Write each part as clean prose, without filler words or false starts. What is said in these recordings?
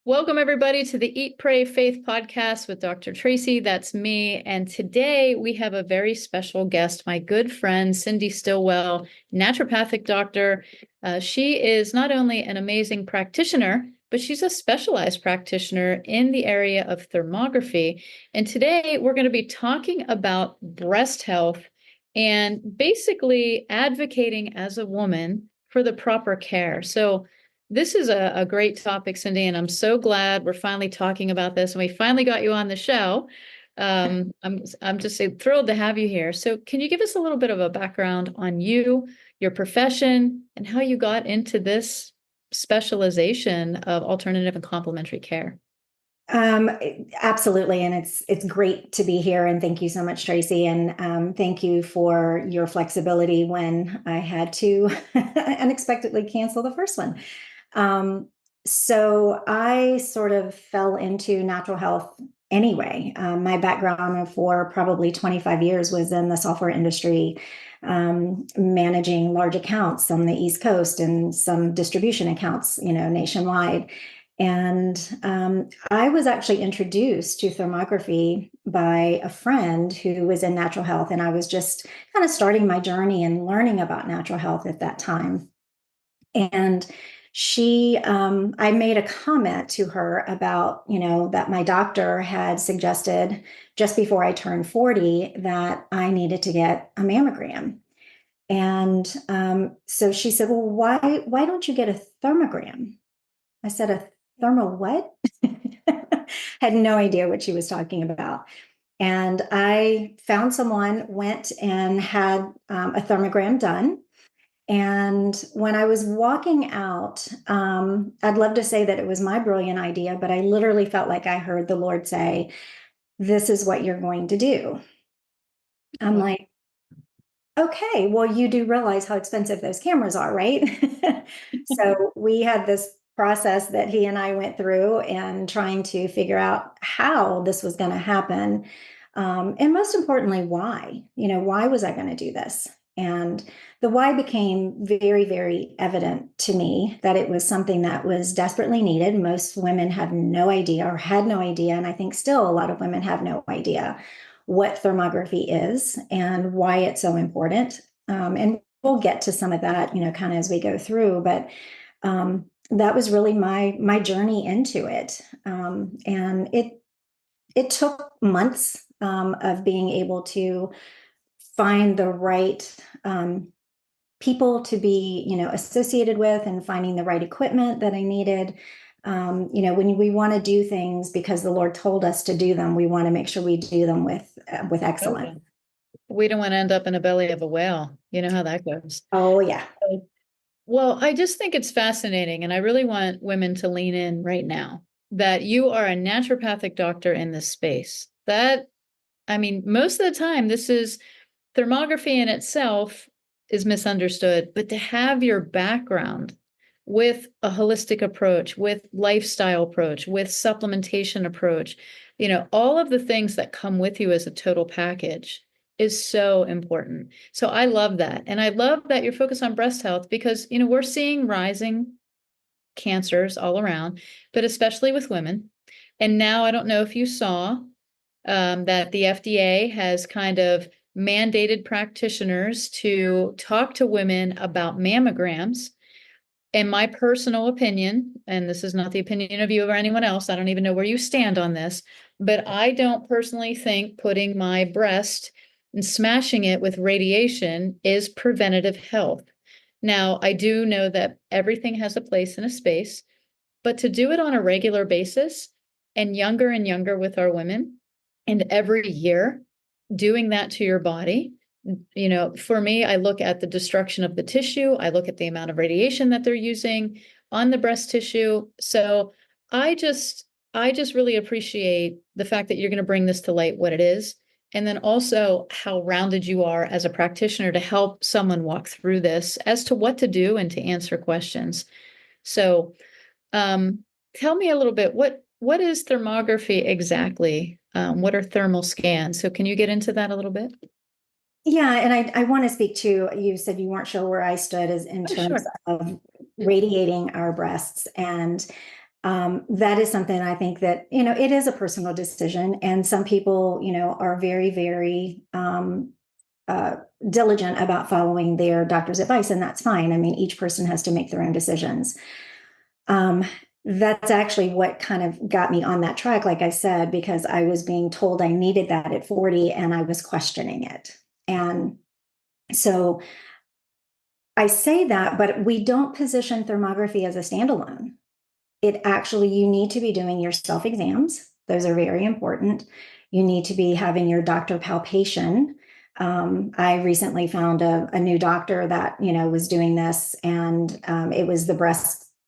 Welcome, everybody, to the Eat, Pray, Faith podcast with Dr. Tracy. That's me. And today we have a very special guest, my good friend, Cindy Stillwell, naturopathic doctor. She is not only an amazing practitioner, but she's a specialized practitioner in the area of thermography. And today we're going to be talking about breast health and basically advocating as a woman for the proper care. So this is a great topic, Cindy, and I'm so glad we're finally talking about this, and we finally got you on the show. I'm just thrilled to have you here. So, can you give us a little bit of a background on you, your profession, and how you got into this specialization of alternative and complementary care? Um, Absolutely. And it's great to be here. And thank you so much, Tracy. And thank you for your flexibility when I had to unexpectedly cancel the first one. Um, so I sort of fell into natural health anyway. My background for probably 25 years was in the software industry, managing large accounts on the East Coast and some distribution accounts, nationwide. And I was actually introduced to thermography by a friend who was in natural health. And I was just kind of starting my journey and learning about natural health at that time. And I made a comment to her about, that my doctor had suggested just before I turned 40 that I needed to get a mammogram. And so she said, well, why don't you get a thermogram? I said, a thermal what? Had no idea what she was talking about. And I found someone, went and had a thermogram done. And when I was walking out, I'd love to say that it was my brilliant idea, but I literally felt like I heard the Lord say, this is what you're going to do. I'm Wow. like, okay, well, you do realize how expensive those cameras are, right? So we had this process that he and I went through and trying to figure out how this was going to happen. And most importantly, why? Why was I going to do this? And the why became very, very evident to me that it was something that was desperately needed. Most women have no idea or had no idea. And I think still a lot of women have no idea what thermography is and why it's so important. And we'll get to some of that, kind of as we go through. But that was really my journey into it, and it took months of being able to find the right people to be, associated with, and finding the right equipment that I needed. When we want to do things because the Lord told us to do them, we want to make sure we do them with Oh, excellence. yeah. We don't want to end up in the belly of a whale. You know how that goes. Oh yeah. Well, I just think it's fascinating, and I really want women to lean in right now that you are a naturopathic doctor in this space. Most of the time, this is thermography in itself is misunderstood, but to have your background with a holistic approach, with lifestyle approach, with supplementation approach, all of the things that come with you as a total package is so important. So I love that. And I love that you're focused on breast health because, we're seeing rising cancers all around, but especially with women. And now I don't know if you saw that the FDA has kind of mandated practitioners to talk to women about mammograms. In my personal opinion, and this is not the opinion of you or anyone else, I don't even know where you stand on this, but I don't personally think putting my breast and smashing it with radiation is preventative health. Now, I do know that everything has a place and a space, but to do it on a regular basis and younger with our women, and every year doing that to your body, for me, I look at the destruction of the tissue. I look at the amount of radiation that they're using on the breast tissue. So I just, I just really appreciate the fact that you're going to bring this to light, what it is, and then also how rounded you are as a practitioner to help someone walk through this as to what to do and to answer questions. So, tell me a little bit, what is thermography exactly? What are thermal scans? So can you get into that a little bit? Yeah, and I want to speak to, you said you weren't sure where I stood as in Oh, terms sure. of radiating our breasts. And That is something I think that, it is a personal decision. And some people, are very, very uh, diligent about following their doctor's advice, and that's fine. I mean, each person has to make their own decisions. Um, that's actually what kind of got me on that track, like I said, because I was being told I needed that at 40 and I was questioning it. And so I say that, but we don't position thermography as a standalone. It actually, you need to be doing your self exams. Those are very important. You need to be having your doctor palpation. I recently found a new doctor that, was doing this, and it was the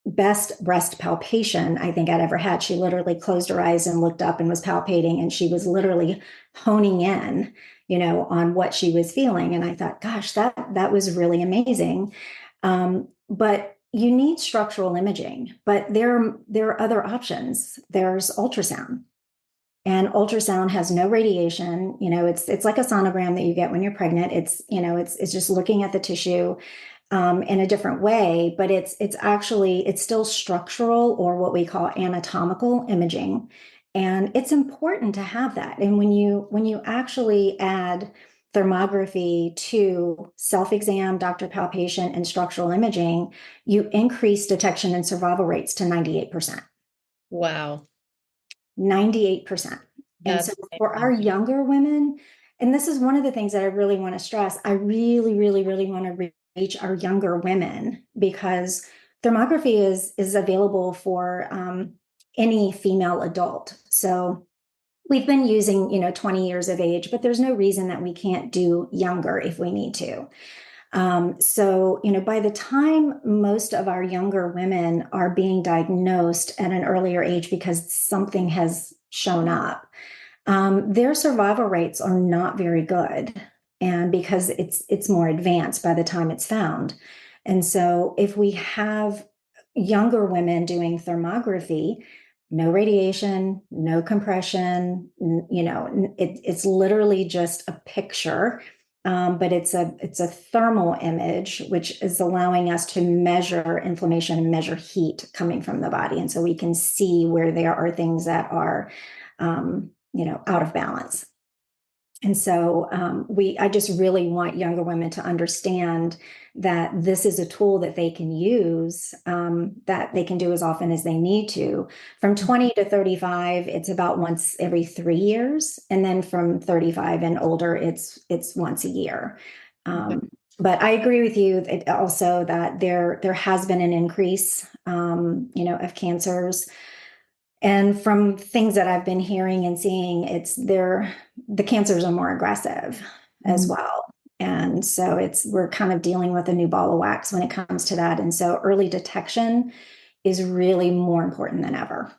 best breast palpation I think I'd ever had. She literally closed her eyes and looked up and was palpating, and she was literally honing in, on what she was feeling. And I thought, gosh, that was really amazing. But you need structural imaging, but there are other options. There's ultrasound. And ultrasound has no radiation. It's like a sonogram that you get when you're pregnant. It's just looking at the tissue in a different way, but it's still structural, or what we call anatomical imaging. And it's important to have that. And when you actually add thermography to self-exam, doctor palpation, and structural imaging, you increase detection and survival rates to 98%. Wow. 98%. And so That's for our amazing. younger women, and this is one of the things that I really want to stress, I really, really, really want to reach our younger women, because thermography is available for any female adult. So we've been using, 20 years of age, but there's no reason that we can't do younger if we need to. So, by the time most of our younger women are being diagnosed at an earlier age because something has shown up, their survival rates are not very good. And because it's more advanced by the time it's found. And so if we have younger women doing thermography, no radiation, no compression, it's literally just a picture, but it's a thermal image, which is allowing us to measure inflammation and measure heat coming from the body. And so we can see where there are things that are, out of balance. And so I just really want younger women to understand that this is a tool that they can use, that they can do as often as they need to. From 20 to 35, it's about once every 3 years. And then from 35 and older, it's once a year. Okay. But I agree with you also that there has been an increase, of cancers. And from things that I've been hearing and seeing, the cancers are more aggressive as Mhm. well. And so we're kind of dealing with a new ball of wax when it comes to that. And so early detection is really more important than ever.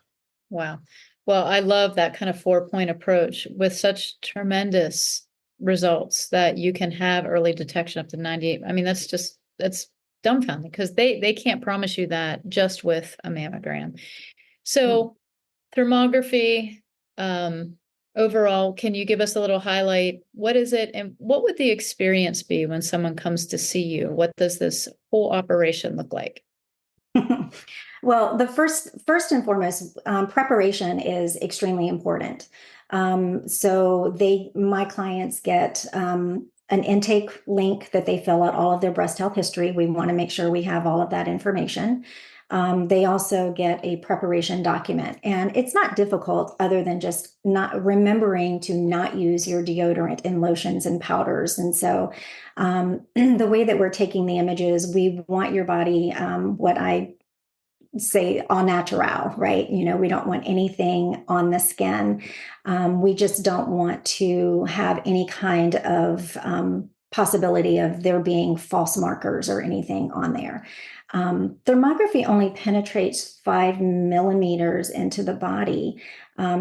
Wow. Well, I love that kind of 4-point approach with such tremendous results that you can have early detection up to 98. I mean, that's dumbfounding, because they can't promise you that just with a mammogram. So thermography, um, overall, can you give us a little highlight? What is it, and what would the experience be when someone comes to see you? What does this whole operation look like? Well, the first and foremost, preparation is extremely important. So my clients get an intake link that they fill out all of their breast health history. We want to make sure we have all of that information. They also get a preparation document, and it's not difficult other than just not remembering to not use your deodorant and lotions and powders. And so, the way that we're taking the images, we want your body, what I say, au natural, right? We don't want anything on the skin. We just don't want to have any kind of possibility of there being false markers or anything on there. Thermography only penetrates 5 millimeters into the body,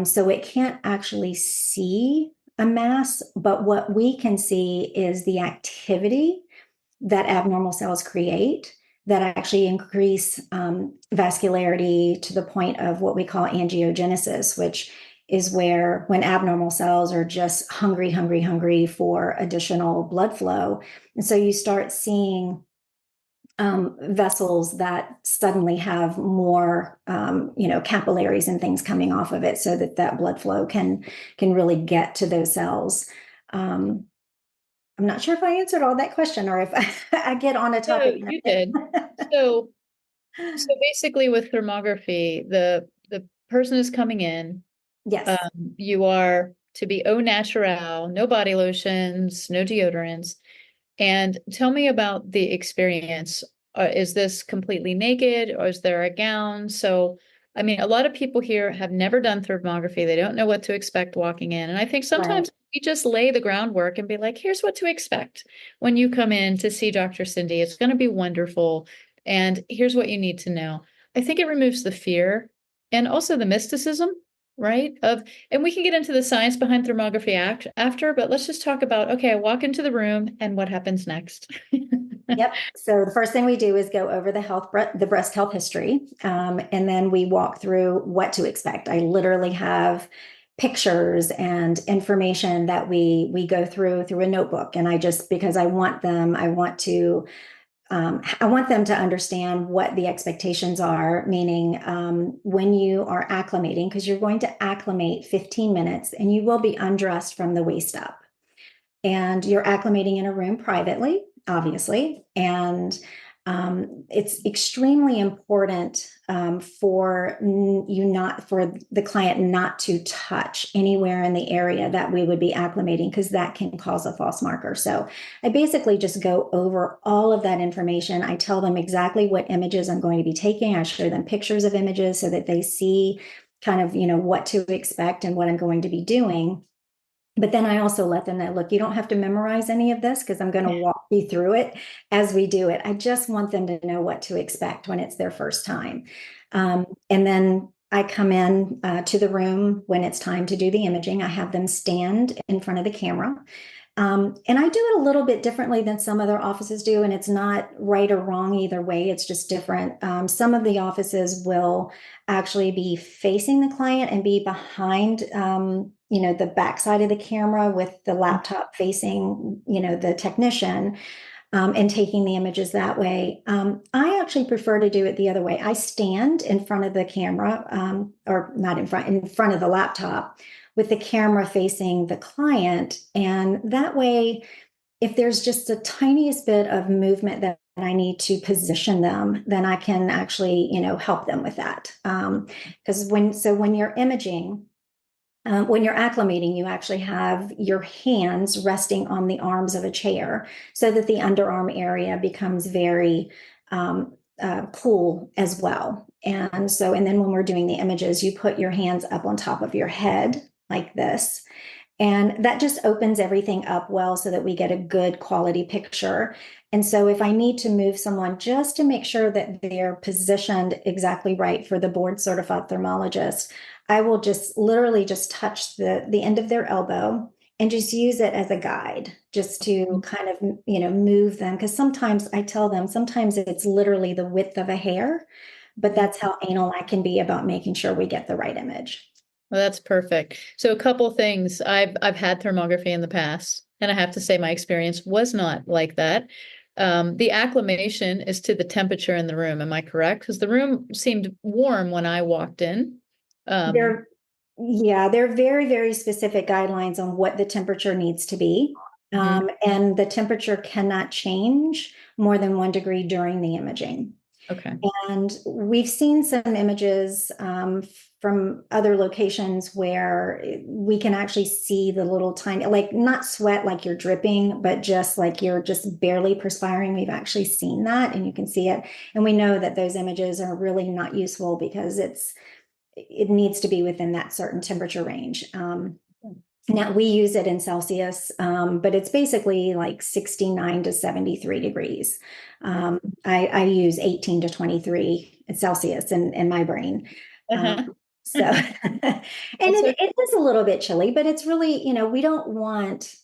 so it can't actually see a mass, but what we can see is the activity that abnormal cells create that actually increase vascularity to the point of what we call angiogenesis, which is where when abnormal cells are just hungry, hungry, hungry for additional blood flow. And so you start seeing vessels that suddenly have more, capillaries and things coming off of it, so that that blood flow can really get to those cells. Um, I'm not sure if I answered all that question or if I get on a No, topic. you did. So, so basically with thermography, the person is coming in, Yes, you are to be au naturel, no body lotions, no deodorants. And tell me about the experience. Is this completely naked or is there a gown? So, I mean, a lot of people here have never done thermography. They don't know what to expect walking in. And I think right. sometimes we just lay the groundwork and be like, here's what to expect when you come in to see Dr. Cindy. It's going to be wonderful. And here's what you need to know. I think it removes the fear and also the mysticism, right? And we can get into the science behind thermography after, but let's just talk about, okay, I walk into the room and what happens next. Yep. So the first thing we do is go over the breast health history, and then we walk through what to expect. I literally have pictures and information that we go through a notebook, and I just because I want them to understand what the expectations are, meaning when you are acclimating, because you're going to acclimate 15 minutes and you will be undressed from the waist up. And you're acclimating in a room privately, obviously. And it's extremely important for for the client not to touch anywhere in the area that we would be acclimating, because that can cause a false marker. So I basically just go over all of that information. I tell them exactly what images I'm going to be taking. I show them pictures of images so that they see kind of, what to expect and what I'm going to be doing. But then I also let them know, look, you don't have to memorize any of this because I'm going to walk you through it as we do it. I just want them to know what to expect when it's their first time. And then I come in to the room when it's time to do the imaging. I have them stand in front of the camera. And I do it a little bit differently than some other offices do, and it's not right or wrong either way. It's just different. Some of the offices will actually be facing the client and be behind, the backside of the camera with the laptop facing, the technician, and taking the images that way. I actually prefer to do it the other way. I stand in front of the camera, or not in front of the laptop with the camera facing the client. And that way, if there's just the tiniest bit of movement that I need to position them, then I can actually, help them with that. Because when you're imaging, when you're acclimating, you actually have your hands resting on the arms of a chair so that the underarm area becomes very cool as well. And then when we're doing the images, you put your hands up on top of your head like this. And that just opens everything up well so that we get a good quality picture. And so if I need to move someone just to make sure that they're positioned exactly right for the board certified thermologist, I will just literally just touch the end of their elbow and just use it as a guide, just to kind of, move them. Because sometimes I tell them, sometimes it's literally the width of a hair, but that's how anal I can be about making sure we get the right image. Well, that's perfect. So a couple things. I've had thermography in the past, and I have to say my experience was not like that. The acclimation is to the temperature in the room. Am I correct? Because the room seemed warm when I walked in. Um, They're, yeah, they're very, very specific guidelines on what the temperature needs to be. mhm. And the temperature cannot change more than 1 degree during the imaging. Okay. And we've seen some images from other locations where we can actually see the little tiny, like not sweat like you're dripping, but just like you're just barely perspiring. We've actually seen that and you can see it. And we know that those images are really not useful because it needs to be within that certain temperature range. Now we use it in Celsius, but it's basically like 69 to 73 degrees. I use 18 to 23 Celsius in my brain. Uh-huh. So, and That's it is a little bit chilly, but it's really, we don't want,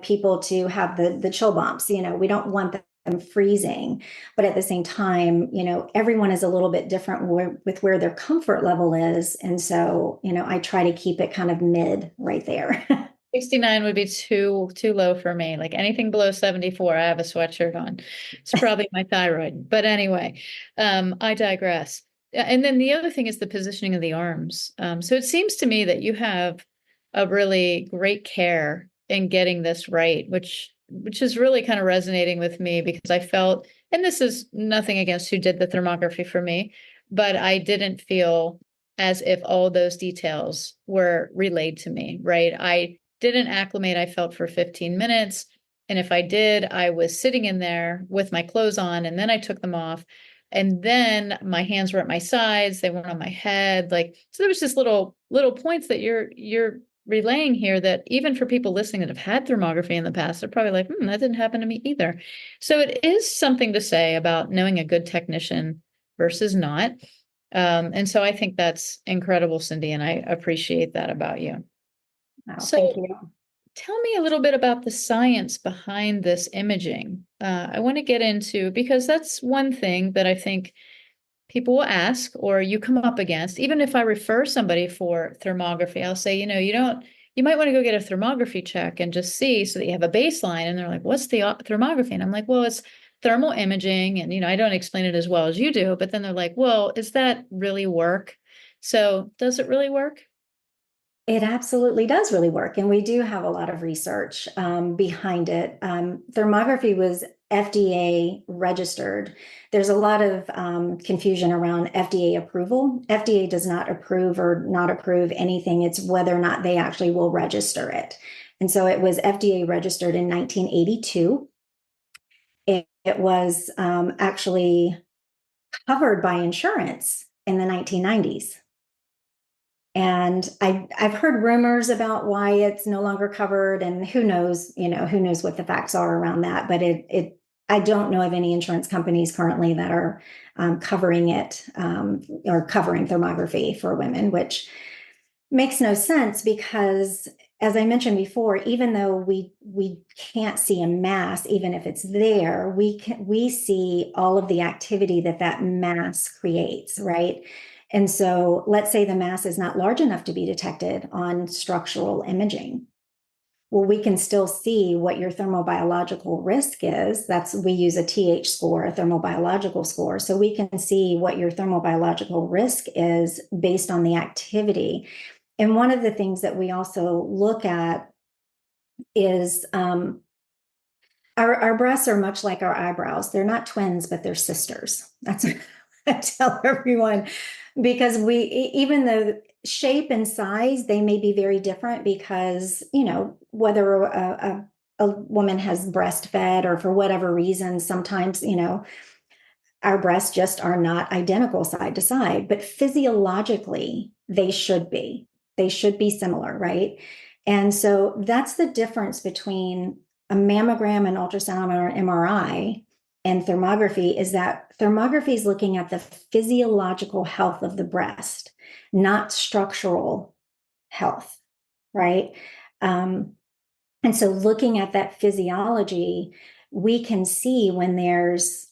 people to have the chill bumps, we don't want them freezing, but at the same time, everyone is a little bit different with where their comfort level is. And so, I try to keep it kind of mid right there. 69 would be too low for me. Like anything below 74, I have a sweatshirt on. It's probably my thyroid. But anyway, I digress. And then the other thing is the positioning of the arms. So it seems to me that you have a really great care in getting this right, which is really kind of resonating with me because I felt, and this is nothing against who did the thermography for me, but I didn't feel as if all those details were relayed to me, right? I didn't acclimate, I felt, for 15 minutes. And if I did, I was sitting in there with my clothes on and then I took them off. And then my hands were at my sides, they weren't on my head. Like, so there was just little points that you're relaying here that even for people listening that have had thermography in the past, they're probably like, that didn't happen to me either. So it is something to say about knowing a good technician versus not. And so I think that's incredible, Cindy, and I appreciate that about you. Oh, thank So you. tell me a little bit about the science behind this imaging. I want to get into, because that's one thing that I think people will ask or you come up against. Even if I refer somebody for thermography, I'll say, you might want to go get a thermography check and just see so that you have a baseline. And they're like, what's the thermography? And I'm like, well, it's thermal imaging. And, I don't explain it as well as you do, but then they're like, well, is that really work? So does it really work? It absolutely does really work. And we do have a lot of research behind it. Thermography was FDA registered. There's a lot of confusion around FDA approval. FDA does not approve or not approve anything. It's whether or not they actually will register it. And so it was FDA registered in 1982. It was actually covered by insurance in the 1990s. And I've heard rumors about why it's no longer covered, and who knows, who knows what the facts are around that. But I don't know of any insurance companies currently that are covering it or covering thermography for women, which makes no sense because, as I mentioned before, even though we can't see a mass, even if it's there, we see all of the activity that mass creates, right? And so let's say the mass is not large enough to be detected on structural imaging. Well, we can still see what your thermobiological risk is. We use a TH score, a thermobiological score. So we can see what your thermobiological risk is based on the activity. And one of the things that we also look at is our breasts are much like our eyebrows. They're not twins, but they're sisters. That's what I tell everyone, because even though shape and size, they may be very different because, whether a woman has breastfed or for whatever reason, sometimes, our breasts just are not identical side to side, but physiologically, they should be. They should be similar, right? And so that's the difference between a mammogram, an ultrasound, or an MRI and thermography, is that thermography is looking at the physiological health of the breast, not structural health, right? And so looking at that physiology, we can see when there's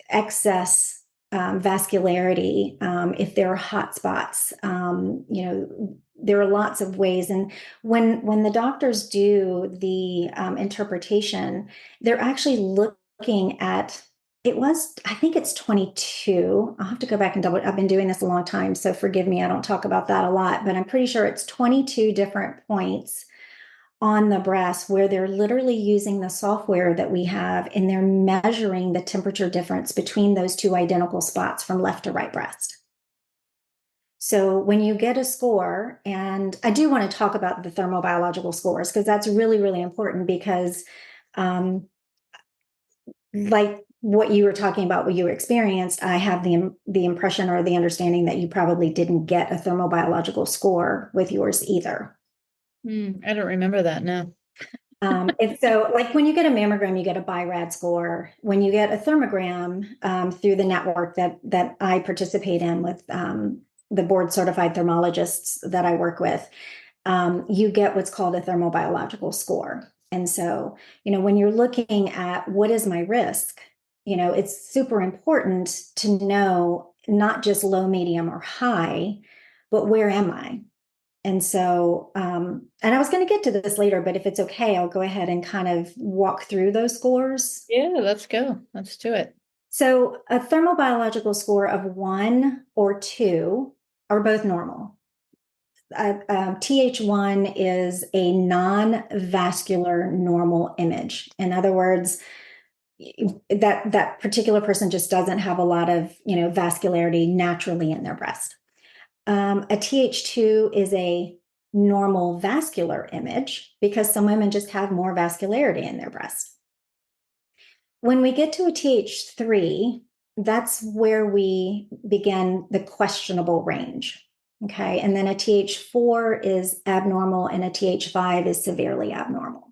excess vascularity, if there are hot spots, there are lots of ways. And when the doctors do the interpretation, they're actually looking at, I think it's 22. I'll have to go back and I've been doing this a long time, so forgive me, I don't talk about that a lot, but I'm pretty sure it's 22 different points on the breast where they're literally using the software that we have, and they're measuring the temperature difference between those two identical spots from left to right breast. So when you get a score, and I do want to talk about the thermobiological scores because that's really, really important, because like what you were talking about, what you experienced, I have the impression or the understanding that you probably didn't get a thermobiological score with yours either. I don't remember that now. So like when you get a mammogram, you get a BI-RAD score. When you get a thermogram through the network that I participate in with the board certified thermologists that I work with, you get what's called a thermobiological score. And so, when you're looking at what is my risk, it's super important to know not just low, medium, or high, but where am I? And so, and I was going to get to this later, but if it's okay, I'll go ahead and kind of walk through those scores. Yeah, let's go. Let's do it. So a thermobiological score of 1 or 2 are both normal. TH1 is a non-vascular normal image. In other words, that particular person just doesn't have a lot of, vascularity naturally in their breast. A TH2 is a normal vascular image because some women just have more vascularity in their breast. When we get to a TH3, that's where we begin the questionable range. Okay. And then a TH4 is abnormal and a TH5 is severely abnormal.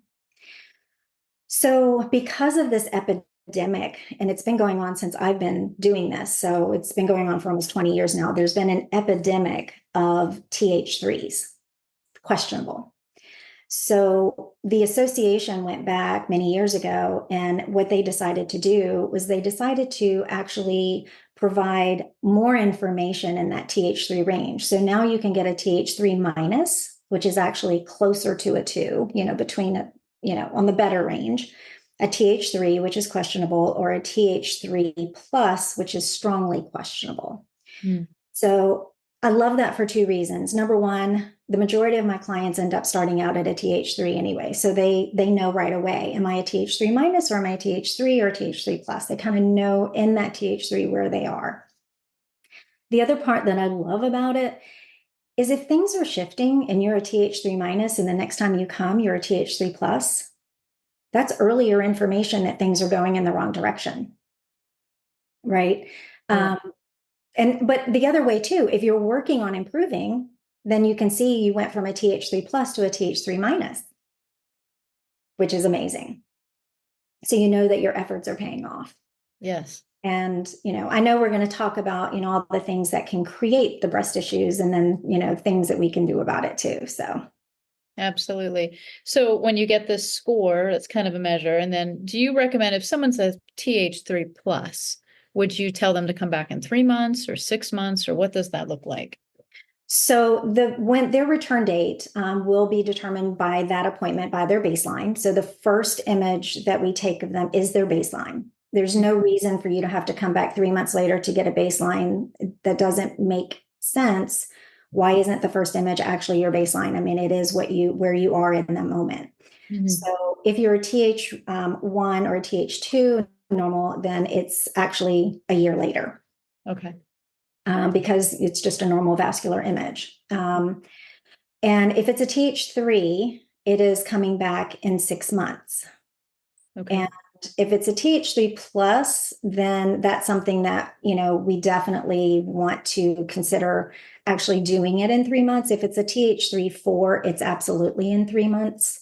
So, because of this epidemic, and it's been going on since I've been doing this, so it's been going on for almost 20 years now, there's been an epidemic of TH3s, questionable. So the association went back many years ago, and what they decided to do was they decided to actually provide more information in that TH3 range. So now you can get a TH3 minus, which is actually closer to a 2, between on the better range, a TH3, which is questionable, or a TH3 plus, which is strongly questionable. Mm. So I love that for 2 reasons. Number one, the majority of my clients end up starting out at a TH3 anyway. So they know right away, am I a TH3 minus or am I a TH3 or TH3 plus? They kind of know in that TH3 where they are. The other part that I love about it is if things are shifting and you're a TH3 minus and the next time you come, you're a TH3 plus, that's earlier information that things are going in the wrong direction. Right. Yeah. But the other way too, if you're working on improving, then you can see you went from a TH3 plus to a TH3 minus, which is amazing. So you know that your efforts are paying off. Yes. And, I know we're going to talk about, all the things that can create the breast issues and then, things that we can do about it too. So. Absolutely. So when you get this score, it's kind of a measure. And then do you recommend if someone says TH3 plus, would you tell them to come back in 3 months or 6 months, or what does that look like? So when their return date will be determined by that appointment, by their baseline. So the first image that we take of them is their baseline. There's no reason for you to have to come back 3 months later to get a baseline. That doesn't make sense. Why isn't the first image actually your baseline? I mean, it is where you are in that moment. Mm-hmm. So if you're a TH1 or a TH2 normal, then it's actually a year later. Okay. Because it's just a normal vascular image. And if it's a TH3, it is coming back in 6 months. Okay. And if it's a TH3 plus, then that's something that, we definitely want to consider actually doing it in 3 months. If it's a TH3-4, it's absolutely in 3 months.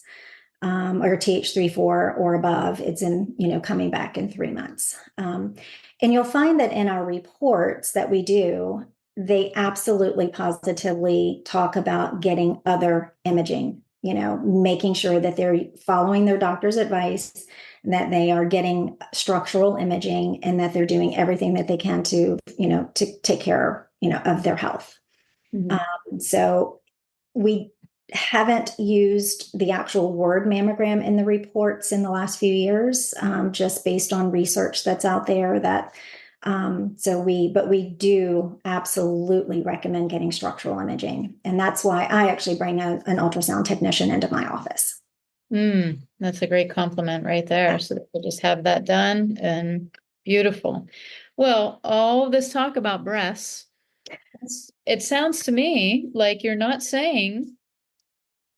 Or TH3-4 or above, it's in, coming back in 3 months. And you'll find that in our reports that we do, they absolutely positively talk about getting other imaging, making sure that they're following their doctor's advice, that they are getting structural imaging, and that they're doing everything that they can to take care, of their health. Mm-hmm. So we haven't used the actual word mammogram in the reports in the last few years, just based on research that's out there that, but we do absolutely recommend getting structural imaging. And that's why I actually bring an ultrasound technician into my office. That's a great compliment right there. So that we'll just have that done, and beautiful. Well, all this talk about breasts, it sounds to me like you're not saying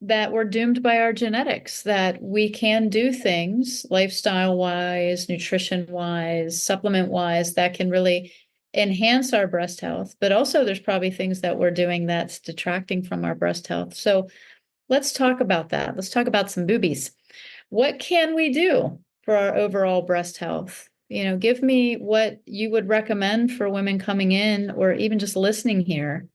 that we're doomed by our genetics, that we can do things lifestyle wise, nutrition wise, supplement wise, that can really enhance our breast health. But also there's probably things that we're doing that's detracting from our breast health. So let's talk about that. Let's talk about some boobies. What can we do for our overall breast health? Give me what you would recommend for women coming in or even just listening here.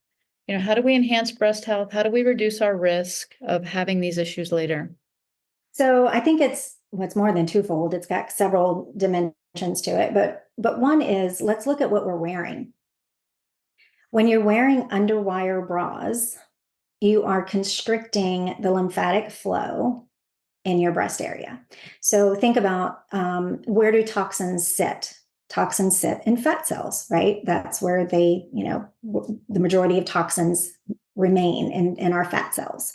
How do we enhance breast health? How do we reduce our risk of having these issues later? So I think it's what's more than twofold. It's got several dimensions to it, but one is, let's look at what we're wearing. When you're wearing underwire bras, you are constricting the lymphatic flow in your breast area. So think about where do toxins sit? Toxins sit in fat cells, right? That's where they, the majority of toxins remain in our fat cells.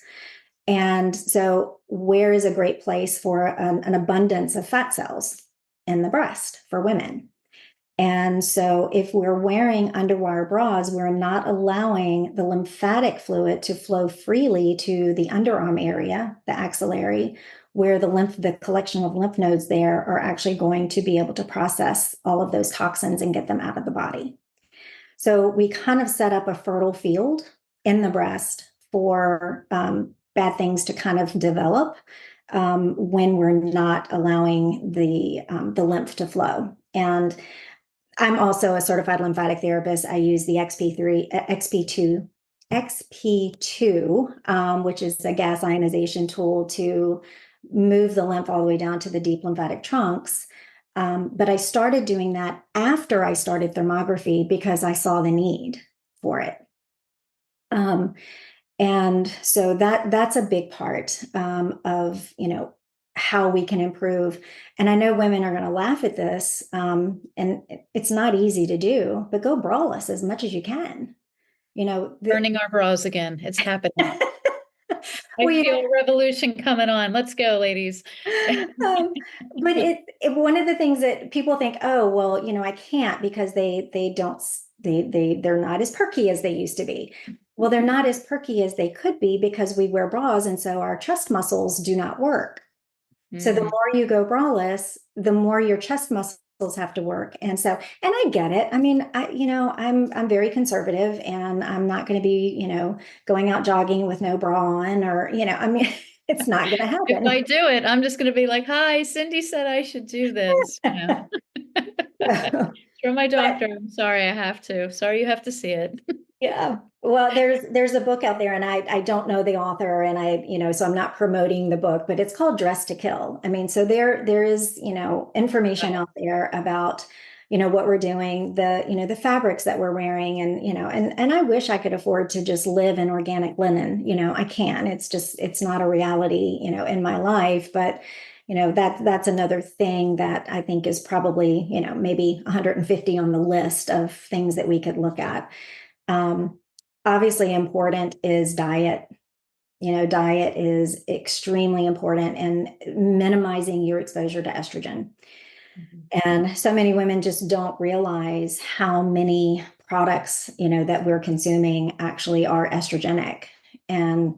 And so, where is a great place for an abundance of fat cells? In the breast for women. And so, if we're wearing underwire bras, we're not allowing the lymphatic fluid to flow freely to the underarm area, the axillary, where the collection of lymph nodes there are actually going to be able to process all of those toxins and get them out of the body. So, we kind of set up a fertile field in the breast for bad things to kind of develop when we're not allowing the lymph to flow. And I'm also a certified lymphatic therapist. I use the XP2, which is a gas ionization tool to move the lymph all the way down to the deep lymphatic trunks. But I started doing that after I started thermography because I saw the need for it. And so that's a big part of how we can improve. And I know women are going to laugh at this, and it's not easy to do, but go braless as much as you can. Burning our bras again. It's happening. I well, feel a revolution coming on. Let's go, ladies. but one of the things that people think, oh, well, I can't because they're not as perky as they used to be. Well, they're not as perky as they could be because we wear bras, and so our chest muscles do not work. So the more you go braless, the more your chest muscles have to work. And I get it. I mean, I'm very conservative, and I'm not going to be, going out jogging with no bra on, or, I mean, it's not going to happen. If I do it, I'm just going to be like, hi, Cindy said I should do this. Through my doctor. I'm sorry, I have to. Sorry, you have to see it. Yeah. Well, there's a book out there, and I don't know the author, and so I'm not promoting the book, but it's called Dress to Kill. I mean, so there is, information out there about, what we're doing, the fabrics that we're wearing, and I wish I could afford to just live in organic linen. I can. It's not a reality, in my life, but that's another thing that I think is probably, maybe 150 on the list of things that we could look at. Obviously important is diet. Diet is extremely important, and minimizing your exposure to estrogen. And so many women just don't realize how many products, that we're consuming actually are estrogenic. And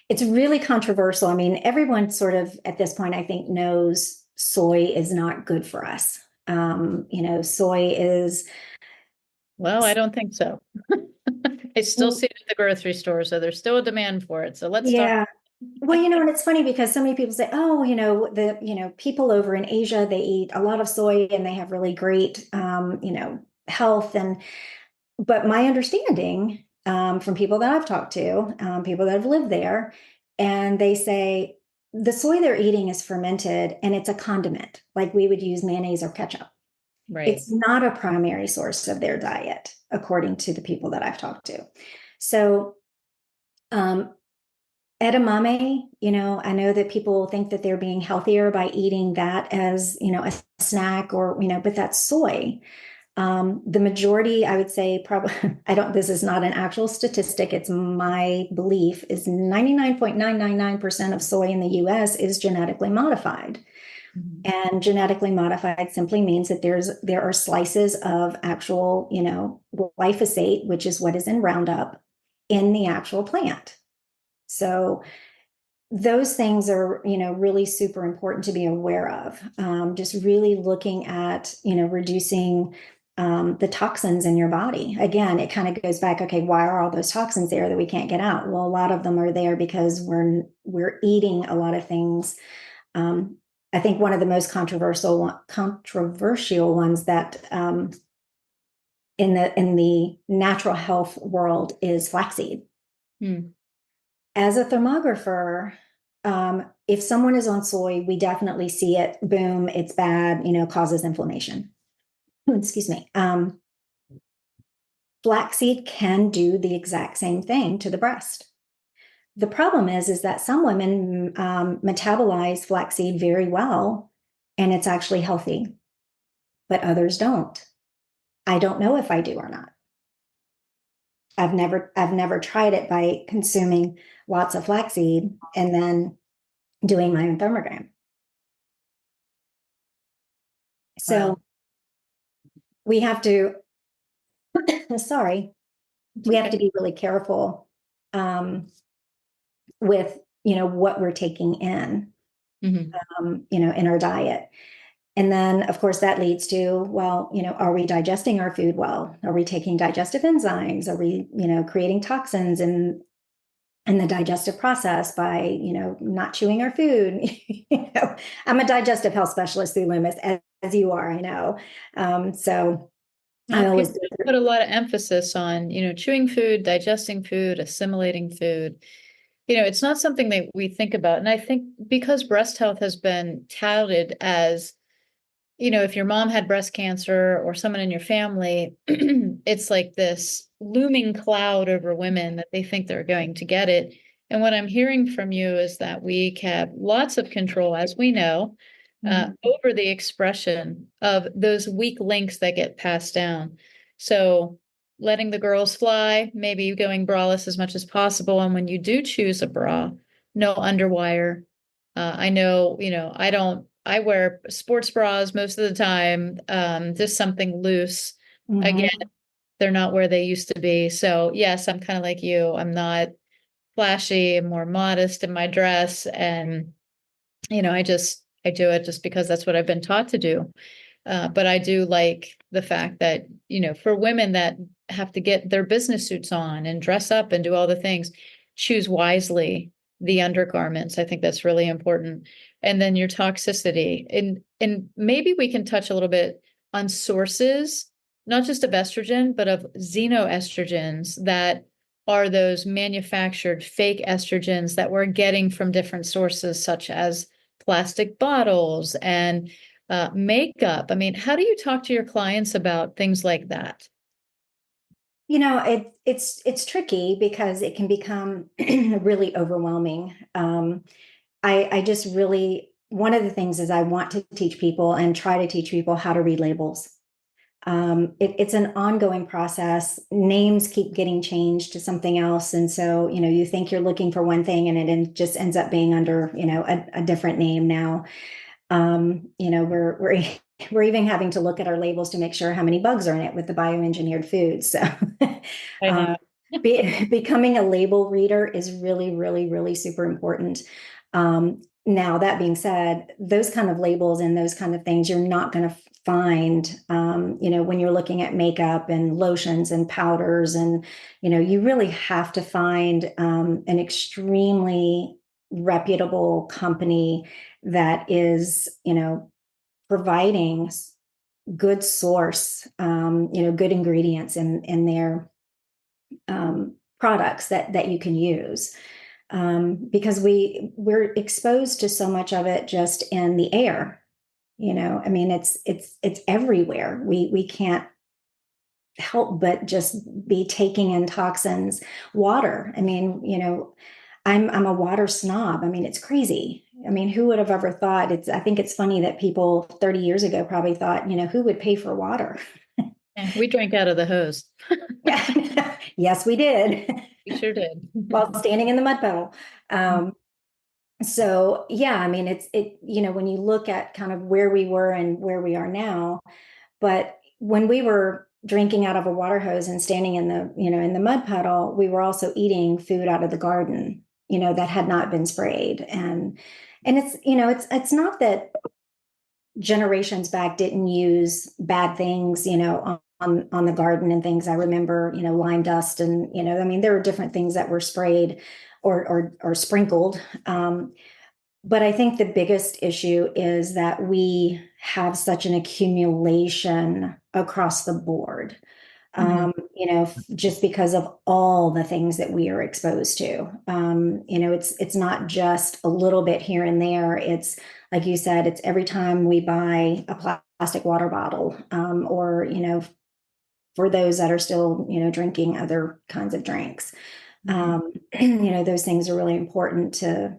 it's really controversial. I mean, everyone sort of at this point, I think, knows soy is not good for us. Soy is. Well, I don't think so. I still see it at the grocery store, so there's still a demand for it. So let's talk. Yeah. Well, and it's funny because so many people say, oh, people over in Asia, they eat a lot of soy and they have really great, health. But my understanding, from people that I've talked to, people that have lived there, and they say the soy they're eating is fermented and it's a condiment, like we would use mayonnaise or ketchup. Right. It's not a primary source of their diet, according to the people that I've talked to. So, edamame, I know that people think that they're being healthier by eating that as, a snack, or, but that's soy. The majority, I would say, probably, this is not an actual statistic, it's my belief, is 99.999% of soy in the US is genetically modified. And genetically modified simply means that there are slices of actual, glyphosate, which is what is in Roundup, in the actual plant. So those things are, really super important to be aware of. Just really looking at, reducing the toxins in your body. Again, it kind of goes back, okay, why are all those toxins there that we can't get out? Well, a lot of them are there because we're eating a lot of things. I think one of the most controversial ones that in the natural health world is flaxseed. As a thermographer, if someone is on soy, we definitely see it. Boom, it's bad. Causes inflammation. Excuse me. Flaxseed can do the exact same thing to the breast. The problem is that some women metabolize flaxseed very well, and it's actually healthy, but others don't. I don't know if I do or not. I've never tried it by consuming lots of flaxseed and then doing my own thermogram. Wow. So we have to, sorry, It's we have to okay. be really careful um, with, what we're taking in, Hmm. in our diet. And then, of course, that leads to, well, are we digesting our food well? Are we taking digestive enzymes? Are we, creating toxins in the digestive process by, not chewing our food? I'm a digestive health specialist through Loomis, as you are, I know. So I Well, always people put a lot of emphasis on, chewing food, digesting food, assimilating food. It's not something that we think about. And I think because breast health has been touted as, if your mom had breast cancer or someone in your family, it's like this looming cloud over women that they think they're going to get it. And what I'm hearing from you is that we have lots of control, as we know, Mhm. over the expression of those weak links that get passed down. So letting the girls fly, maybe going braless as much as possible. And when you do choose a bra, no underwire. I know, I wear sports bras most of the time, just something loose. Again, Mhm. they're not where they used to be. So yes, I'm kind of like you. I'm not flashy. I'm more modest in my dress. And, I do it just because that's what I've been taught to do. But I do like the fact that, for women that have to get their business suits on and dress up and do all the things, choose wisely the undergarments. I think that's really important. And then your toxicity. And maybe we can touch a little bit on sources, not just of estrogen, but of xenoestrogens that are those manufactured fake estrogens that we're getting from different sources, such as plastic bottles and makeup. I mean, how do you talk to your clients about things like that? It's tricky because it can become really overwhelming. I just really, one of the things is I want to teach people and try to teach people how to read labels. It's an ongoing process. Names keep getting changed to something else. And so, you think you're looking for one thing and just ends up being under, a different name now. We're we're even having to look at our labels to make sure how many bugs are in it with the bioengineered foods. So, I um, know. becoming a label reader is really, really, really super important. Now, that being said, those kind of labels and those kind of things you're not going to find, when you're looking at makeup and lotions and powders, and you really have to find an extremely reputable company that is, providing good source, good ingredients in their products that you can use. Because we're exposed to so much of it just in the air. I mean, it's everywhere. We can't help but just be taking in toxins. Water. I mean, I'm a water snob. I mean, it's crazy. I mean, who would have ever thought? I think it's funny that people 30 years ago probably thought, who would pay for water? Yeah, we drank out of the hose. Yes, we did. We sure did. While standing in the mud puddle. So yeah, I mean, when you look at kind of where we were and where we are now, but when we were drinking out of a water hose and standing in the mud puddle, we were also eating food out of the garden, that had not been sprayed. And it's not that generations back didn't use bad things, on the garden and things. I remember, lime dust and, I mean, there were different things that were sprayed or sprinkled. But I think the biggest issue is that we have such an accumulation across the board, Mhm. just because of all the things that we are exposed to. It's not just a little bit here and there. It's like you said, it's every time we buy a plastic water bottle, or for those that are still, drinking other kinds of drinks. Mhm. Those things are really important to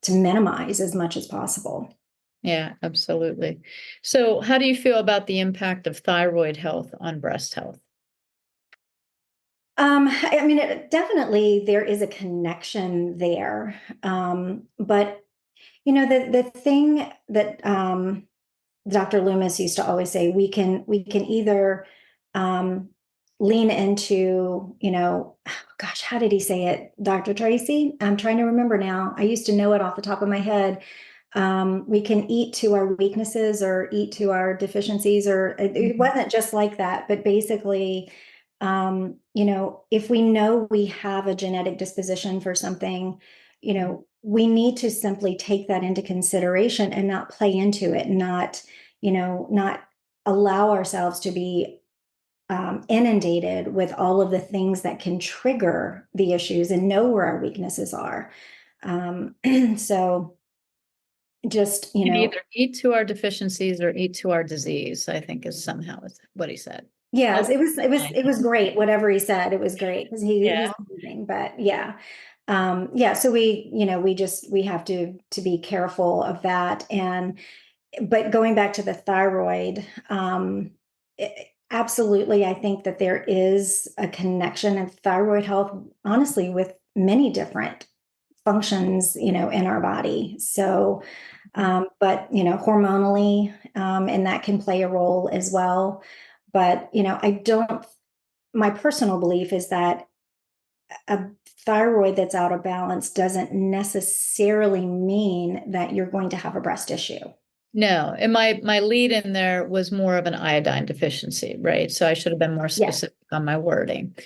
minimize as much as possible. Yeah, absolutely. So, how do you feel about the impact of thyroid health on breast health? I mean, definitely there is a connection there. But the thing that Dr. Loomis used to always say, we can either um, lean into, gosh, how did he say it, Dr. Tracy? I'm trying to remember now. I used to know it off the top of my head. We can eat to our weaknesses or eat to our deficiencies, or it Mhm. wasn't just like that, but basically, if we know we have a genetic disposition for something, we need to simply take that into consideration and not play into it, not allow ourselves to be inundated with all of the things that can trigger the issues and know where our weaknesses are. Um, so just, Can either eat to our deficiencies or eat to our disease, I think is somehow is what he said. yes, That's it was great. Whatever he said, it was great because he's yeah. amazing. But yeah, yeah. So we have to be careful of that. And but going back to the thyroid, absolutely, I think that there is a connection of thyroid health, honestly, with many different functions, in our body. So, but hormonally, and that can play a role as well. But I don't. My personal belief is that a thyroid that's out of balance doesn't necessarily mean that you're going to have a breast issue. No, and my lead in there was more of an iodine deficiency, right? So I should have been more Yeah. specific on my wording.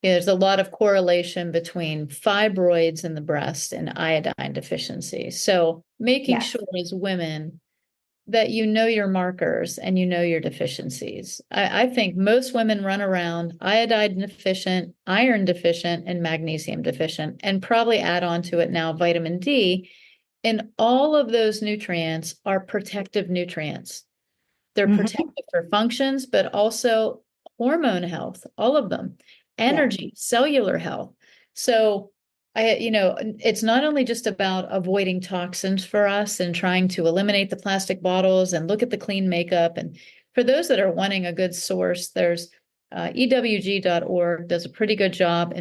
There's a lot of correlation between fibroids in the breast and iodine deficiency. So making Yes. sure as women that you know your markers and you know your deficiencies. I think most women run around iodine deficient, iron deficient, and magnesium deficient, and probably add on to it now vitamin D. And all of those nutrients are protective nutrients. They're Mhm. protective for functions, but also hormone health, all of them, Yeah. energy, cellular health. So it's not only just about avoiding toxins for us and trying to eliminate the plastic bottles and look at the clean makeup. And for those that are wanting a good source, there's EWG.org does a pretty good job,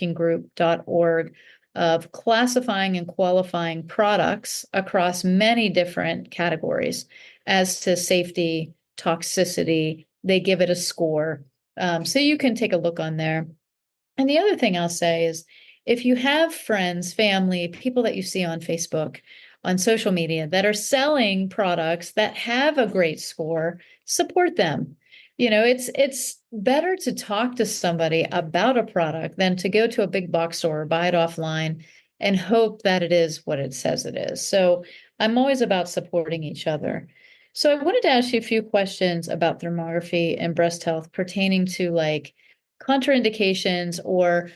environmentalworkinggroup.org of classifying and qualifying products across many different categories as to safety, toxicity. They give it a score. So you can take a look on there. And the other thing I'll say is if you have friends, family, people that you see on Facebook, on social media that are selling products that have a great score, support them. It's better to talk to somebody about a product than to go to a big box store or buy it offline and hope that it is what it says it is. So I'm always about supporting each other. So I wanted to ask you a few questions about thermography and breast health pertaining to like contraindications, or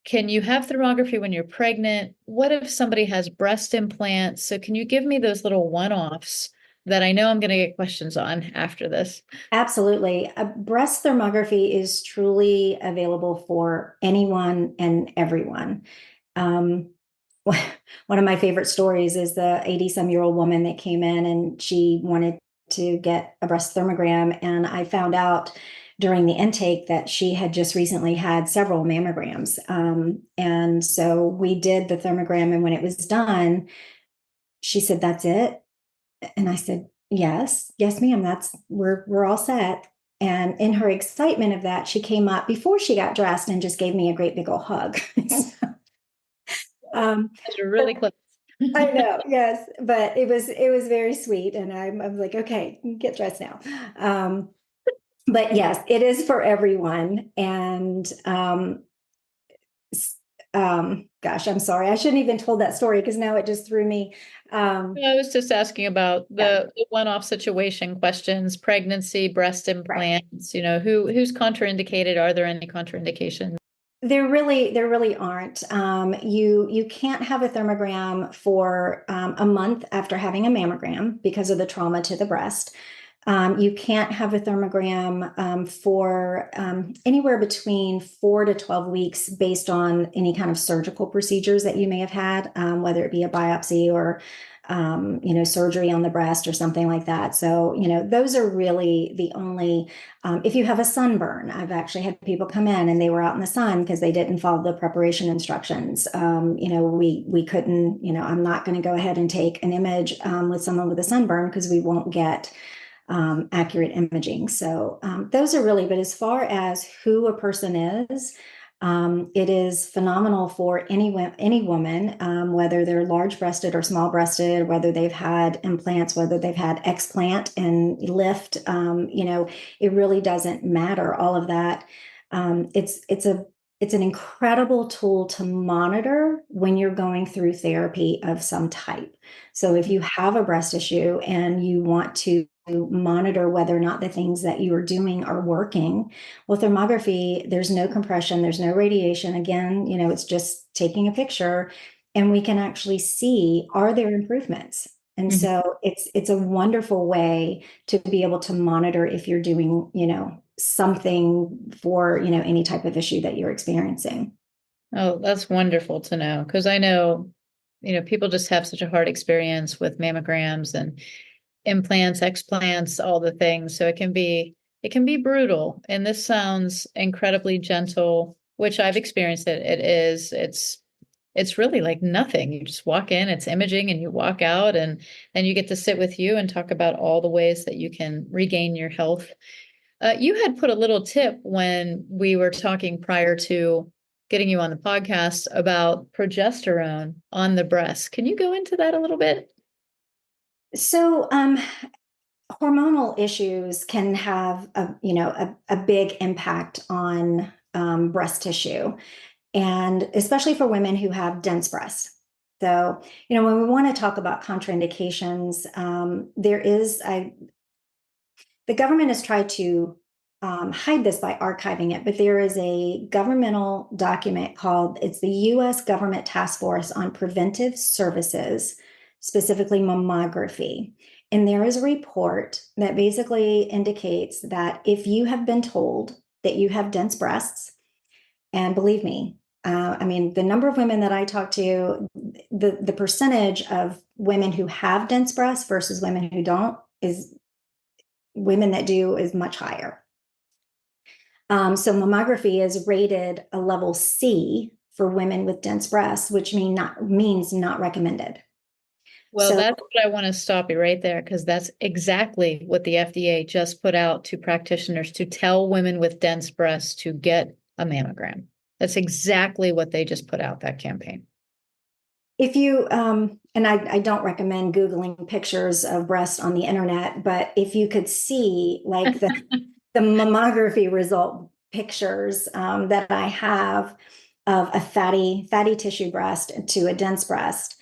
can you have thermography when you're pregnant? What if somebody has breast implants? So can you give me those little one-offs that I know I'm going to get questions on after this? Absolutely. A breast thermography is truly available for anyone and everyone. Um, one of my favorite stories is the 80-some-year-old woman that came in and she wanted to get a breast thermogram. And I found out during the intake that she had just recently had several mammograms. And so we did the thermogram. And when it was done, she said, "That's it." And I said, "Yes, yes, ma'am. We're all set." And in her excitement of that, she came up before she got dressed and just gave me a great big old hug. um, Those are really close. I know, yes, but it was very sweet, and I'm like, okay, get dressed now. But yes, it is for everyone, and gosh, I'm sorry, I shouldn't even told that story because now it just threw me. I was just asking about Yeah, the one-off situation questions, pregnancy, breast right. implants, who's contraindicated? Are there any contraindications? There really aren't. You can't have a thermogram for a month after having a mammogram because of the trauma to the breast. You can't have a thermogram for anywhere between 4 to 12 weeks based on any kind of surgical procedures that you may have had, whether it be a biopsy or surgery on the breast or something like that. So, those are really the only, if you have a sunburn, I've actually had people come in and they were out in the sun because they didn't follow the preparation instructions. We couldn't, I'm not going to go ahead and take an image with someone with a sunburn because we won't get accurate imaging. So those are really, but as far as who a person is, it is phenomenal for any woman, whether they're large breasted or small breasted, whether they've had implants, whether they've had explant and lift, it really doesn't matter. All of that. It's an incredible tool to monitor when you're going through therapy of some type. So if you have a breast issue and you want to monitor whether or not the things that you are doing are working, well, thermography, there's no compression, there's no radiation. Again, it's just taking a picture and we can actually see, are there improvements? And Mhm. so it's a wonderful way to be able to monitor if you're doing, something for, any type of issue that you're experiencing. Oh, that's wonderful to know because I know, people just have such a hard experience with mammograms and implants, explants, all the things. So it can be brutal. And this sounds incredibly gentle, which I've experienced it. It's really like nothing. You just walk in, it's imaging, and you walk out, and then you get to sit with you and talk about all the ways that you can regain your health. You had put a little tip when we were talking prior to getting you on the podcast about progesterone on the breast. Can you go into that a little bit? So, hormonal issues can have a big impact on breast tissue, and especially for women who have dense breasts. So, when we want to talk about contraindications, the government has tried to hide this by archiving it, but there is a governmental document called, it's the U.S. Government Task Force on Preventive Services, specifically mammography. And there is a report that basically indicates that if you have been told that you have dense breasts, and believe me, the number of women that I talk to, the percentage of women who have dense breasts versus women who don't is women that do is much higher. So mammography is rated a level C for women with dense breasts, which means not recommended. Well, So that's what I want to stop you right there because that's exactly what the FDA just put out to practitioners to tell women with dense breasts to get a mammogram. That's exactly what they just put out, that campaign. if you, and I don't recommend Googling pictures of breasts on the internet, but if you could see like the mammography result pictures that I have of a fatty tissue breast to a dense breast,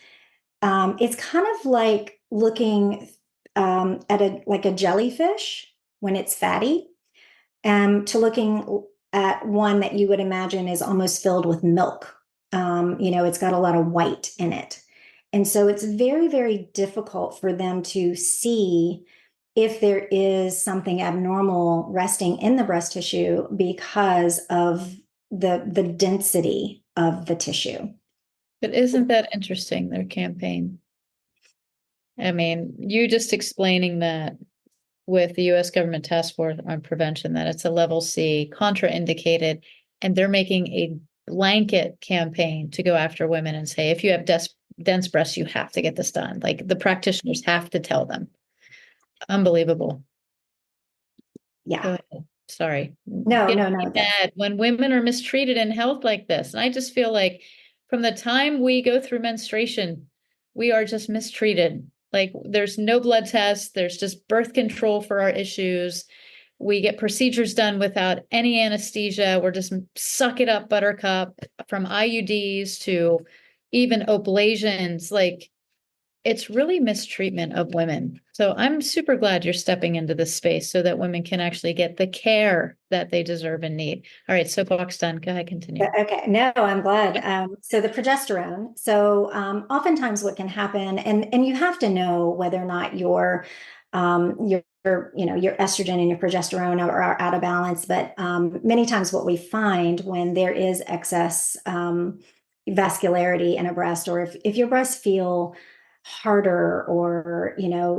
it's kind of like looking at like a jellyfish when it's fatty, to looking at one that you would imagine is almost filled with milk. It's got a lot of white in it. And so it's very, very difficult for them to see if there is something abnormal resting in the breast tissue because of the density of the tissue. But isn't that interesting, their campaign? I mean, you just explaining that with the US government task force on prevention, that it's a level C, contraindicated, and they're making a blanket campaign to go after women and say, if you have dense breasts, you have to get this done. Like the practitioners have to tell them. Unbelievable. Go Yeah. ahead. Sorry. No, Get no, me no. mad when women are mistreated in health like this. And I just feel like from the time we go through menstruation, we are just mistreated. Like there's no blood tests, there's just birth control for our issues. We get procedures done without any anesthesia. We're just suck it up, buttercup, from IUDs to even oblations. Like it's really mistreatment of women. So I'm super glad you're stepping into this space so that women can actually get the care that they deserve and need. All right, soapbox done. Go ahead, continue. Okay, no, I'm glad. So the progesterone. So oftentimes, what can happen, and you have to know whether or not your your estrogen and your progesterone are out of balance. But many times what we find when there is excess vascularity in a breast, or if your breasts feel harder or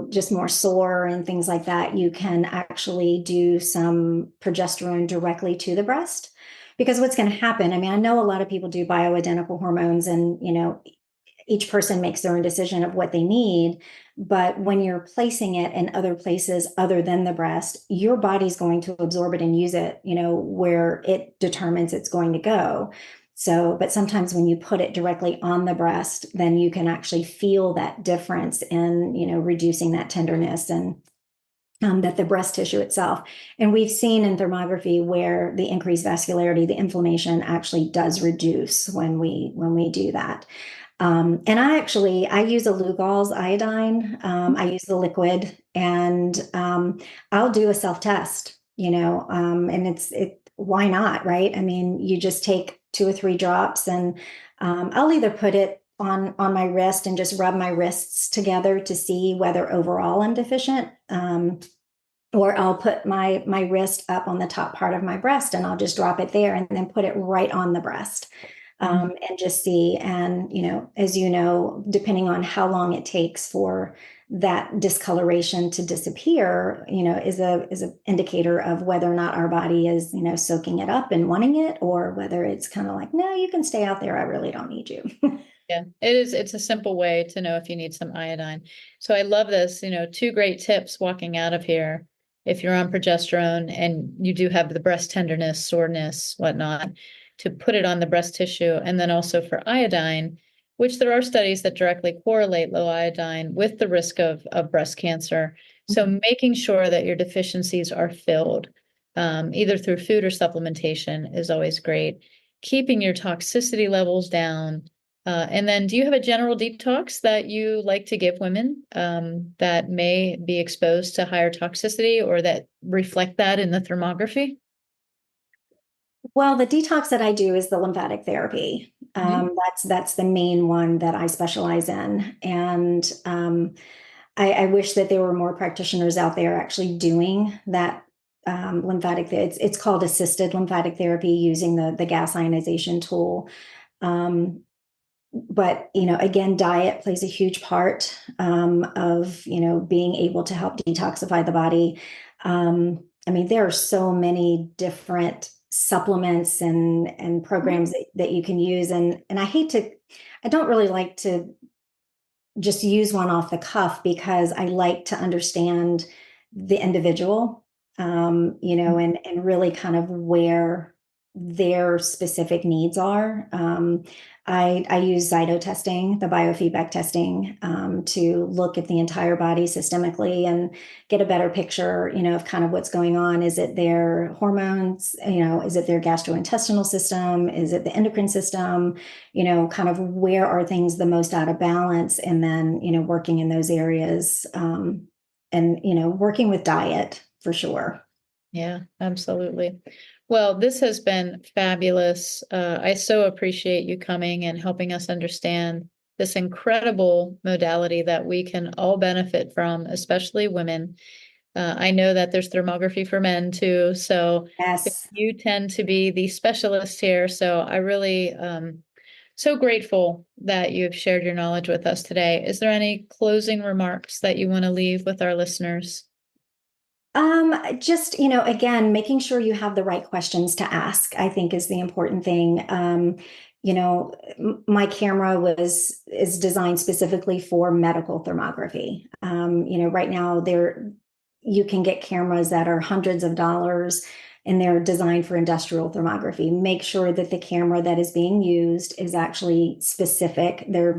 just more sore and things like that, you can actually do some progesterone directly to the breast. Because what's going to happen, I mean, I know a lot of people do bioidentical hormones, and each person makes their own decision of what they need. But when you're placing it in other places other than the breast, your body's going to absorb it and use it, where it determines it's going to go. So, but sometimes when you put it directly on the breast, then you can actually feel that difference in, reducing that tenderness and that the breast tissue itself. And we've seen in thermography where the increased vascularity, the inflammation actually does reduce when we do that. And I use a Lugol's iodine. I use the liquid, and I'll do a self-test, and why not, right? I mean, you just take 2 or 3 drops, and I'll either put it on my wrist and just rub my wrists together to see whether overall I'm deficient. Or I'll put my wrist up on the top part of my breast, and I'll just drop it there and then put it right on the breast. And just see. And, as depending on how long it takes for that discoloration to disappear, is a indicator of whether or not our body is, soaking it up and wanting it, or whether it's kind of like, no, you can stay out there. I really don't need you. Yeah, it is. It's a simple way to know if you need some iodine. So I love this, 2 great tips walking out of here. If you're on progesterone and you do have the breast tenderness, soreness, whatnot, to put it on the breast tissue. And then also for iodine, which there are studies that directly correlate low iodine with the risk of breast cancer. So making sure that your deficiencies are filled, either through food or supplementation, is always great. Keeping your toxicity levels down. And then do you have a general detox that you like to give women that may be exposed to higher toxicity or that reflect that in the thermography? Well, the detox that I do is the lymphatic therapy. That's the main one that I specialize in. And I wish that there were more practitioners out there actually doing that lymphatic. It's called assisted lymphatic therapy using the gas ionization tool. But again, diet plays a huge part of being able to help detoxify the body. I mean, there are so many different supplements and programs that you can use, and I don't really like to just use one off the cuff, because I like to understand the individual, and really kind of where their specific needs are. I use Zyto testing, the biofeedback testing, to look at the entire body systemically and get a better picture, of kind of what's going on. Is it their hormones? Is it their gastrointestinal system? Is it the endocrine system? Kind of where are things the most out of balance? And then, working in those areas, and, working with diet for sure. Yeah, absolutely. Well, this has been fabulous. I so appreciate you coming and helping us understand this incredible modality that we can all benefit from, especially women. I know that there's thermography for men too. So Yes. you tend to be the specialist here. So I really so grateful that you've shared your knowledge with us today. Is there any closing remarks that you want to leave with our listeners? Just, again, making sure you have the right questions to ask, I think, is the important thing. My camera is designed specifically for medical thermography. Right now you can get cameras that are hundreds of dollars, and they're designed for industrial thermography. Make sure that the camera that is being used is actually specific. There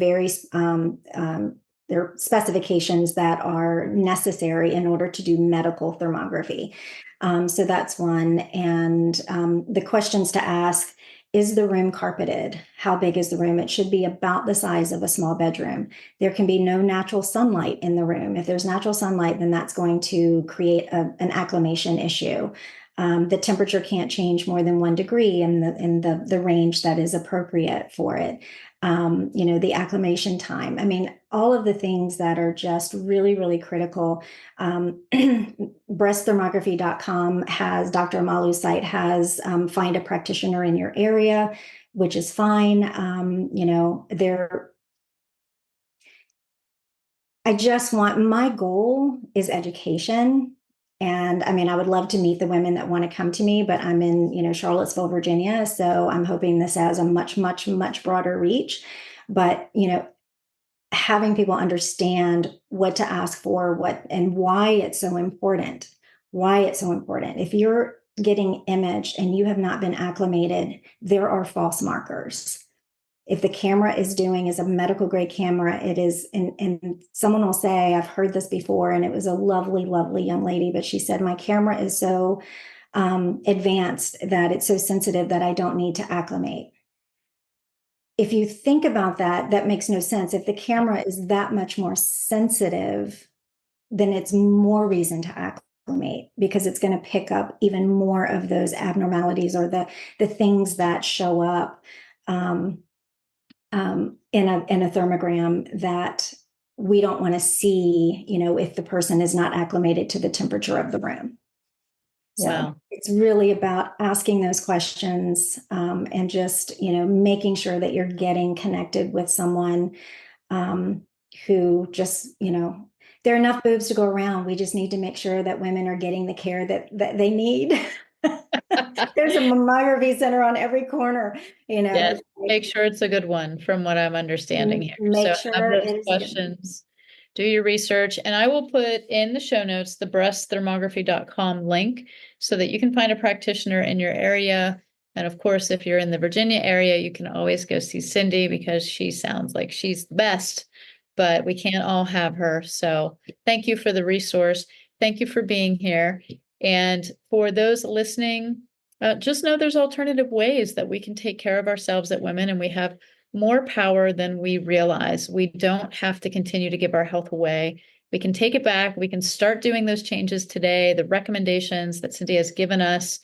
are specifications that are necessary in order to do medical thermography. So that's one. And the questions to ask: is the room carpeted? How big is the room? It should be about the size of a small bedroom. There can be no natural sunlight in the room. If there's natural sunlight, then that's going to create an acclimation issue. The temperature can't change more than 1 degree in the range that is appropriate for it. the acclimation time. I mean, all of the things that are just really, really critical. Breastthermography.com has, Dr. Amalu's site has find a practitioner in your area, which is fine. My goal is education. And I mean, I would love to meet the women that want to come to me, but I'm in, Charlottesville, Virginia. So I'm hoping this has a much, much, much broader reach. But, having people understand what to ask for, what and why it's so important. Why it's so important. If you're getting imaged and you have not been acclimated, there are false markers. If the camera is doing is a medical grade camera, it is, and someone will say, I've heard this before, and it was a lovely, lovely young lady, but she said, my camera is so advanced that it's so sensitive that I don't need to acclimate. If you think about that, that makes no sense. If the camera is that much more sensitive, then it's more reason to acclimate, because it's going to pick up even more of those abnormalities or the things that show up in a thermogram that we don't want to see, if the person is not acclimated to the temperature of the room. So Wow. it's really about asking those questions and just, making sure that you're getting connected with someone who just, there are enough boobs to go around. We just need to make sure that women are getting the care that they need. There's a mammography center on every corner, Yes, make sure it's a good one from what I'm understanding here. make So have sure those it is a good one. questions, do your research, and I will put in the show notes the breastthermography.com link so that you can find a practitioner in your area. And of course, if you're in the Virginia area, you can always go see Cindy because she sounds like she's the best, but we can't all have her. So thank you for the resource. Thank you for being here. And for those listening, just know there's alternative ways that we can take care of ourselves as women, and we have more power than we realize. We don't have to continue to give our health away. We can take it back. We can start doing those changes today. The recommendations that Cindy has given us,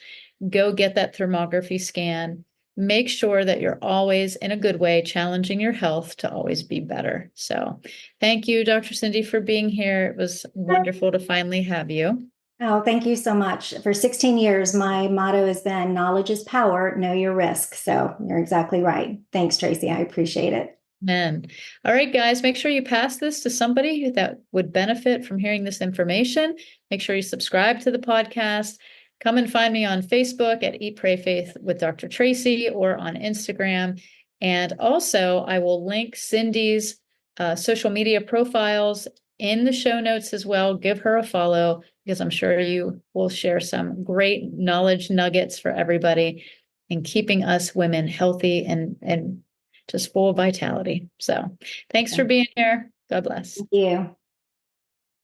go get that thermography scan. Make sure that you're always, in a good way, challenging your health to always be better. So thank you, Dr. Cindy, for being here. It was wonderful to finally have you. Oh, thank you so much. For 16 years, my motto has been knowledge is power, know your risk. So you're exactly right. Thanks, Tracy. I appreciate it. Amen. All right, guys, make sure you pass this to somebody that would benefit from hearing this information. Make sure you subscribe to the podcast. Come and find me on Facebook at Eat, Pray, Faith with Dr. Tracy, or on Instagram. And also, I will link Cindy's social media profiles in the show notes as well. Give her a follow, because I'm sure you will share some great knowledge nuggets for everybody in keeping us women healthy and just full of vitality. So thanks for being here. God bless. Thank you.